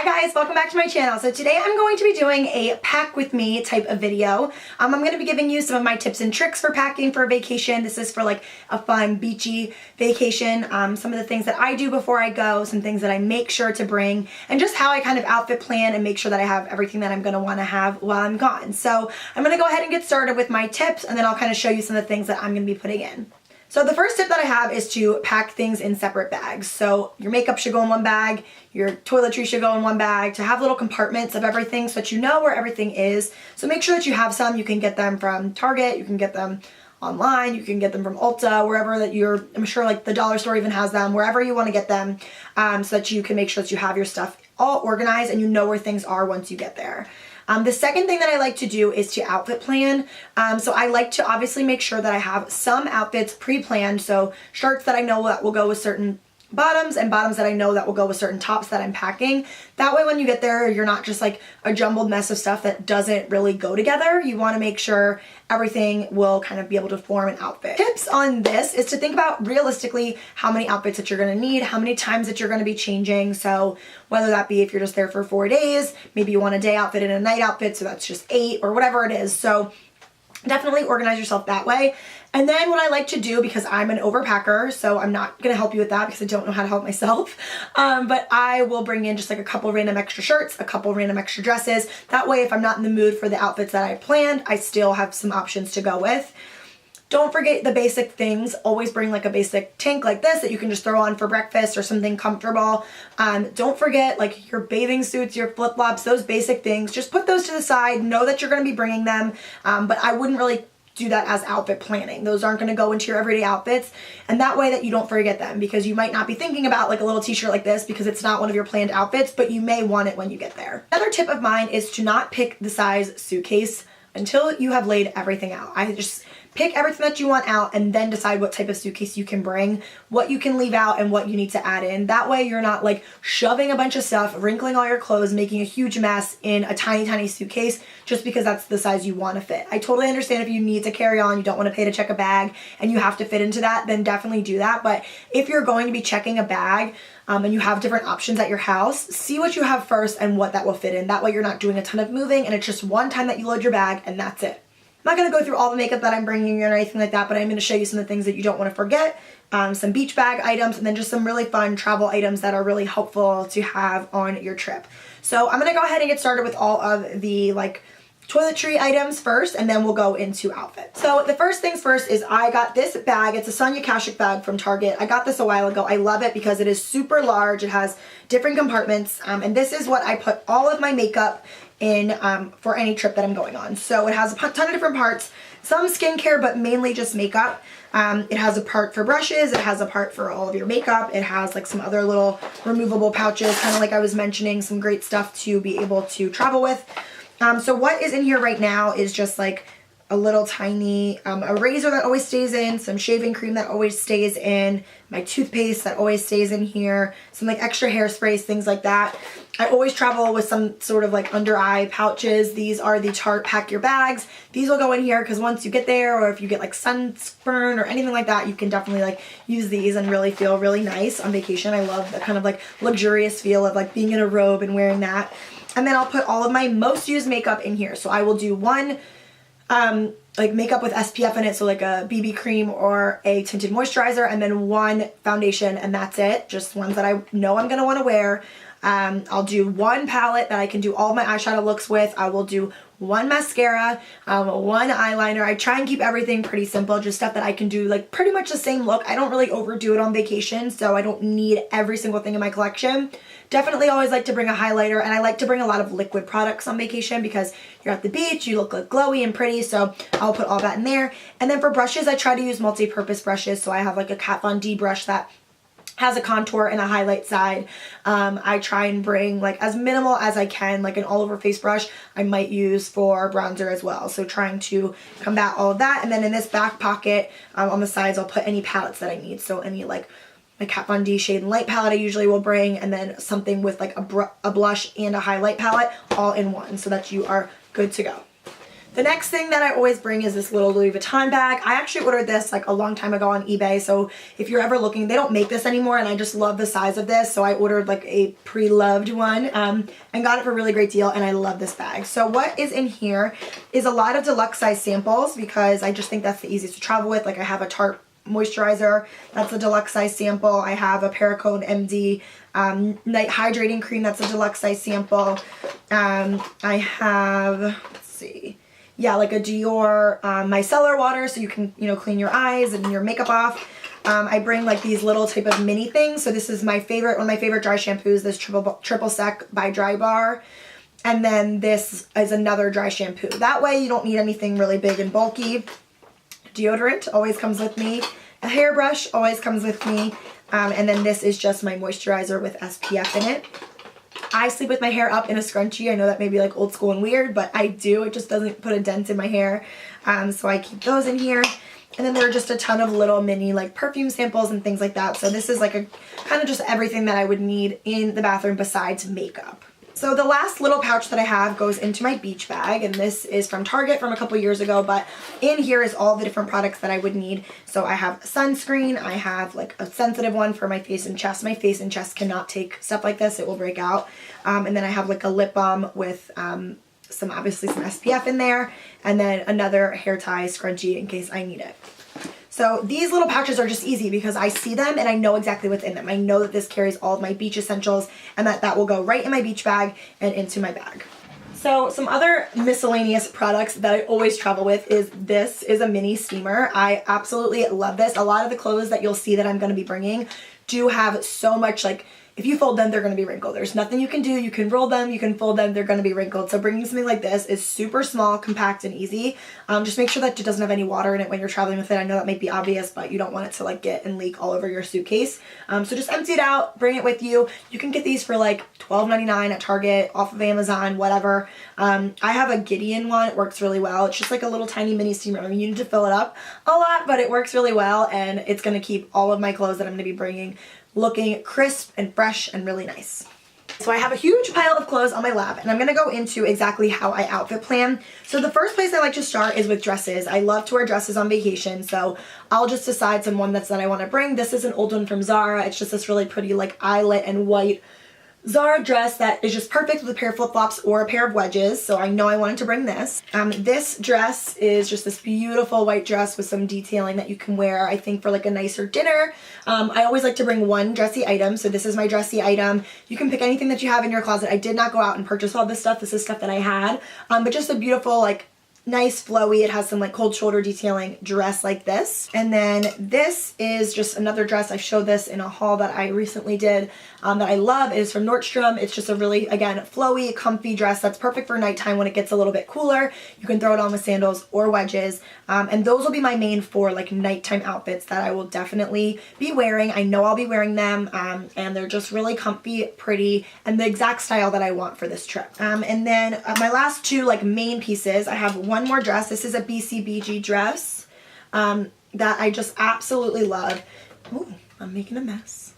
Hi guys, welcome back to my channel. So today I'm going to be doing a pack with me type of video. I'm going to be giving you some of my tips and tricks for packing for a vacation. This is for like a fun beachy vacation. Some of the things that I do before I go, some things that I make sure to bring, and just how I kind of outfit plan and make sure that I have everything that I'm going to want to have while I'm gone. So I'm going to go ahead and get started with my tips, and then I'll kind of show you some of the things that I'm going to be putting in. So the first tip that I have is to pack things in separate bags. So your makeup should go in one bag, your toiletries should go in one bag, to have little compartments of everything so that you know where everything is. So make sure that you have some. You can get them from Target, you can get them online, you can get them from Ulta, wherever that I'm sure like the dollar store even has them, wherever you want to get them, so that you can make sure that you have your stuff all organized and you know where things are once you get there. The second thing that I like to do is to outfit plan. So I like to obviously make sure that I have some outfits pre-planned. So shirts that I know that will go with certain bottoms, and bottoms that I know that will go with certain tops that I'm packing. That way when you get there, you're not just like a jumbled mess of stuff that doesn't really go together. You want to make sure everything will kind of be able to form an outfit. Tips on this is to think about realistically how many outfits that you're going to need, how many times that you're going to be changing. So whether that be if you're just there for 4 days, maybe you want a day outfit and a night outfit, so that's just 8 or whatever it is. So definitely organize yourself that way. And then what I like to do, because I'm an overpacker, so I'm not going to help you with that because I don't know how to help myself, but I will bring in just like a couple random extra shirts, a couple random extra dresses. That way if I'm not in the mood for the outfits that I planned, I still have some options to go with. Don't forget the basic things. Always bring like a basic tank like this that you can just throw on for breakfast or something comfortable. Don't forget like your bathing suits, your flip-flops, those basic things. Just put those to the side. Know that you're going to be bringing them, but I wouldn't really do that as outfit planning. Those aren't going to go into your everyday outfits, and that way that you don't forget them, because you might not be thinking about like a little t-shirt like this because it's not one of your planned outfits, but you may want it when you get there. Another tip of mine is to not pick the size suitcase until you have laid everything out. I just pick everything that you want out and then decide what type of suitcase you can bring, what you can leave out, and what you need to add in. That way you're not like shoving a bunch of stuff, wrinkling all your clothes, making a huge mess in a tiny, tiny suitcase just because that's the size you want to fit. I totally understand if you need to carry on, you don't want to pay to check a bag, and you have to fit into that, then definitely do that. But if you're going to be checking a bag, and you have different options at your house, see what you have first and what that will fit in. That way you're not doing a ton of moving, and it's just one time that you load your bag and that's it. I'm not going to go through all the makeup that I'm bringing or anything like that, but I'm going to show you some of the things that you don't want to forget, some beach bag items, and then just some really fun travel items that are really helpful to have on your trip. So I'm going to go ahead and get started with all of the like toiletry items first, and then we'll go into outfits. So the first things first is I got this bag. It's a Sonia Kashuk bag from Target. I got this a while ago. I love it because it is super large. It has different compartments, and this is what I put all of my makeup in for any trip that I'm going on. So it has a ton of different parts, some skincare, but mainly just makeup. It has a part for brushes, it has a part for all of your makeup, it has like some other little removable pouches, kind of like I was mentioning, some great stuff to be able to travel with. So what is in here right now is just like a little tiny a razor that always stays in, some shaving cream that always stays in, my toothpaste that always stays in here, some like extra hairsprays, things like that. I always travel with some sort of like under eye pouches. These are the Tarte Pack Your Bags. These will go in here because once you get there, or if you get like sunburn or anything like that, you can definitely like use these and really feel really nice on vacation. I love the kind of like luxurious feel of like being in a robe and wearing that. And then I'll put all of my most used makeup in here. So I will do one like makeup with SPF in it, so like a BB cream or a tinted moisturizer, and then one foundation, and that's it. Just ones that I know I'm gonna want to wear. I'll do one palette that I can do all my eyeshadow looks with. I will do one mascara, one eyeliner. I try and keep everything pretty simple, just stuff that I can do like pretty much the same look. I don't really overdo it on vacation, so I don't need every single thing in my collection. Definitely always like to bring a highlighter, and I like to bring a lot of liquid products on vacation because you're at the beach, you look like glowy and pretty, so I'll put all that in there. And then for brushes, I try to use multi-purpose brushes, so I have like a Kat Von D brush that has a contour and a highlight side. I try and bring like as minimal as I can, like an all over face brush I might use for bronzer as well. So trying to combat all of that. And then in this back pocket on the sides, I'll put any palettes that I need. So any like my Kat Von D Shade and Light palette I usually will bring, and then something with like a blush and a highlight palette all in one, so that you are good to go. The next thing that I always bring is this little Louis Vuitton bag. I actually ordered this like a long time ago on eBay, so if you're ever looking, they don't make this anymore, and I just love the size of this, so I ordered like a pre-loved one and got it for a really great deal, and I love this bag. So what is in here is a lot of deluxe size samples because I just think that's the easiest to travel with. Like I have a Tarte moisturizer, that's a deluxe size sample. I have a Perricone MD night hydrating cream, that's a deluxe size sample. I have, let's see, yeah, like a Dior micellar water, so you can, you know, clean your eyes and your makeup off. I bring like these little type of mini things. So this is my favorite, one of my favorite dry shampoos, this triple sec by Dry Bar. And then this is another dry shampoo. That way you don't need anything really big and bulky. Deodorant always comes with me. A hairbrush always comes with me. And then this is just my moisturizer with SPF in it. I sleep with my hair up in a scrunchie. I know that may be like old school and weird, but I do. It just doesn't put a dent in my hair. So I keep those in here. And then there are just a ton of little mini like perfume samples and things like that. So this is like a kind of just everything that I would need in the bathroom besides makeup. So the last little pouch that I have goes into my beach bag, and this is from Target from a couple years ago, but in here is all the different products that I would need. So I have sunscreen, I have like a sensitive one for my face and chest. My face and chest cannot take stuff like this, it will break out. And then I have like a lip balm with obviously some SPF in there, and then another hair tie scrunchie in case I need it. So these little pouches are just easy because I see them and I know exactly what's in them. I know that this carries all of my beach essentials and that will go right in my beach bag and into my bag. So some other miscellaneous products that I always travel with is this is a mini steamer. I absolutely love this. A lot of the clothes that you'll see that I'm going to be bringing do have so much like, if you fold them, they're going to be wrinkled. There's nothing you can do. You can roll them, you can fold them, they're going to be wrinkled. So bringing something like this is super small, compact, and easy. Just make sure that it doesn't have any water in it when you're traveling with it. I know that might be obvious, but you don't want it to like get and leak all over your suitcase. So just empty it out, bring it with you. You can get these for like $12.99 at Target, off of Amazon, whatever. I have a Gideon one. It works really well. It's just like a little tiny mini steamer. I mean, you need to fill it up a lot, but it works really well, and it's going to keep all of my clothes that I'm going to be bringing looking crisp and fresh and really nice. So I have a huge pile of clothes on my lap, and I'm going to go into exactly how I outfit plan. So the first place I like to start is with dresses. I love to wear dresses on vacation, so I'll just decide some one that I want to bring. This is an old one from Zara. It's just this really pretty like eyelet and white Zara dress that is just perfect with a pair of flip-flops or a pair of wedges, so I know I wanted to bring this. This dress is just this beautiful white dress with some detailing that you can wear, I think, for like a nicer dinner. I always like to bring one dressy item, so this is my dressy item. You can pick anything that you have in your closet. I did not go out and purchase all this stuff. This is stuff that I had, but just a beautiful like nice flowy, it has some like cold shoulder detailing dress like this. And then this is just another dress. I showed this in a haul that I recently did that I love. It is from Nordstrom. It's just a really, again, flowy, comfy dress that's perfect for nighttime when it gets a little bit cooler. You can throw it on with sandals or wedges. And those will be my main four like nighttime outfits that I will definitely be wearing. I know I'll be wearing them, and they're just really comfy, pretty, and the exact style that I want for this trip. And then my last two like main pieces, I have one more dress. This is a BCBG dress that I just absolutely love. Ooh, I'm making a mess.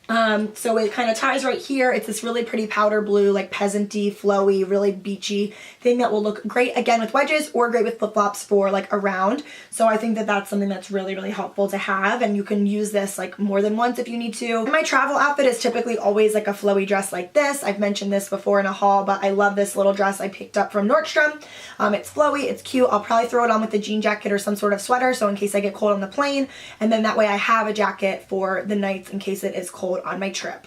So it kind of ties right here. It's this really pretty powder blue, like peasant-y, flowy, really beachy thing that will look great again with wedges or great with flip-flops for like around. So I think that that's something that's really, really helpful to have, and you can use this like more than once if you need to. My travel outfit is typically always like a flowy dress like this. I've mentioned this before in a haul, but I love this little dress I picked up from Nordstrom. It's flowy, it's cute. I'll probably throw it on with a jean jacket or some sort of sweater, so in case I get cold on the plane, and then that way I have a jacket for the nights in case it is cold on my trip.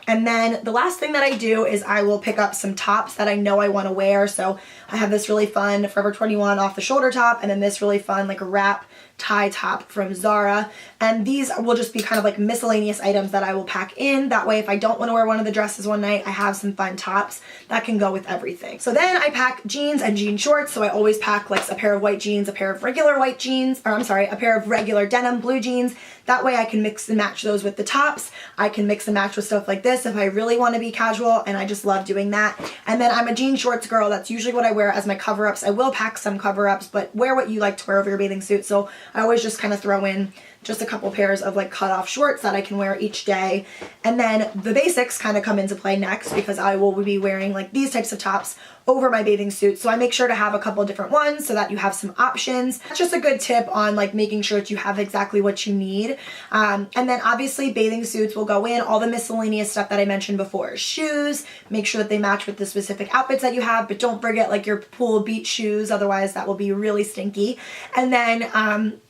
And then the last thing that I do is I will pick up some tops that I know I want to wear. So I have this really fun Forever 21 off the shoulder top, and then this really fun like wrap tie top from Zara. And these will just be kind of like miscellaneous items that I will pack in. That way if I don't want to wear one of the dresses one night, I have some fun tops that can go with everything. So then I pack jeans and jean shorts. So I always pack like a pair of white jeans, a pair of regular white jeans, or I'm sorry, a pair of regular denim blue jeans. That way I can mix and match those with the tops. I can mix and match with stuff like this if I really want to be casual, and I just love doing that. And then I'm a jean shorts girl. That's usually what I wear as my cover-ups. I will pack some cover-ups, but wear what you like to wear over your bathing suit. So I always just kind of throw in just a couple pairs of like cut off shorts that I can wear each day. And then the basics kind of come into play next because I will be wearing like these types of tops over my bathing suit. So I make sure to have a couple different ones so that you have some options. That's just a good tip on like making sure that you have exactly what you need. And then obviously bathing suits will go in, all the miscellaneous stuff that I mentioned before. Shoes, make sure that they match with the specific outfits that you have, but don't forget like your pool beach shoes, otherwise that will be really stinky. And then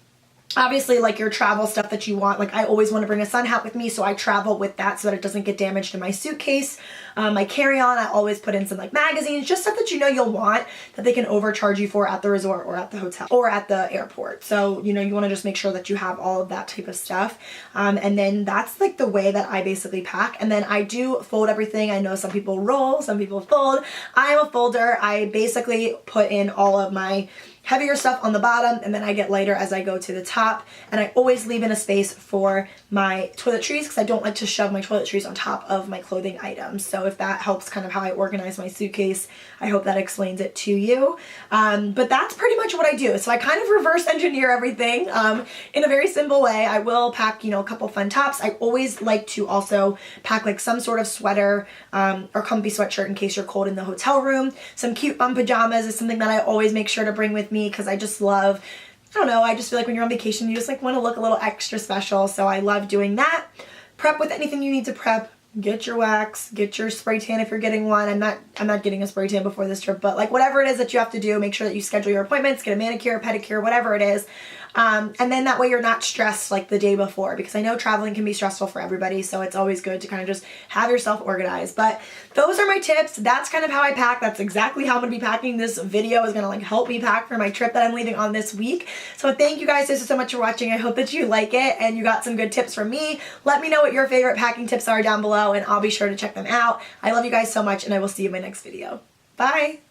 obviously like your travel stuff that you want. Like I always want to bring a sun hat with me, so I travel with that so that it doesn't get damaged in my suitcase. My carry-on, I always put in some like magazines, just stuff that you know you'll want that they can overcharge you for at the resort or at the hotel or at the airport. So, you know, you want to just make sure that you have all of that type of stuff. And then that's like the way that I basically pack. And then I do fold everything. I know some people roll, some people fold. I am a folder. I basically put in all of my heavier stuff on the bottom, and then I get lighter as I go to the top. And I always leave in a space for my toiletries because I don't like to shove my toiletries on top of my clothing items. So if that helps kind of how I organize my suitcase, I hope that explains it to you. But that's pretty much what I do. So I kind of reverse engineer everything in a very simple way. I will pack, you know, a couple fun tops. I always like to also pack like some sort of sweater or comfy sweatshirt in case you're cold in the hotel room. Some cute fun pajamas is something that I always make sure to bring with me because I just love, I don't know, I just feel like when you're on vacation you just like want to look a little extra special, so I love doing that. Prep with anything you need to prep. Get your wax, get your spray tan if you're getting one. I'm not getting a spray tan before this trip, but like whatever it is that you have to do, make sure that you schedule your appointments, get a manicure, a pedicure, whatever it is. And then that way you're not stressed like the day before, because I know traveling can be stressful for everybody, so it's always good to kind of just have yourself organized. But those are my tips. That's kind of how I pack. That's exactly how I'm going to be packing. This video is going to like help me pack for my trip that I'm leaving on this week. So thank you guys so much for watching. I hope that you like it and you got some good tips from me. Let me know what your favorite packing tips are down below and I'll be sure to check them out. I love you guys so much and I will see you in my next video. Bye!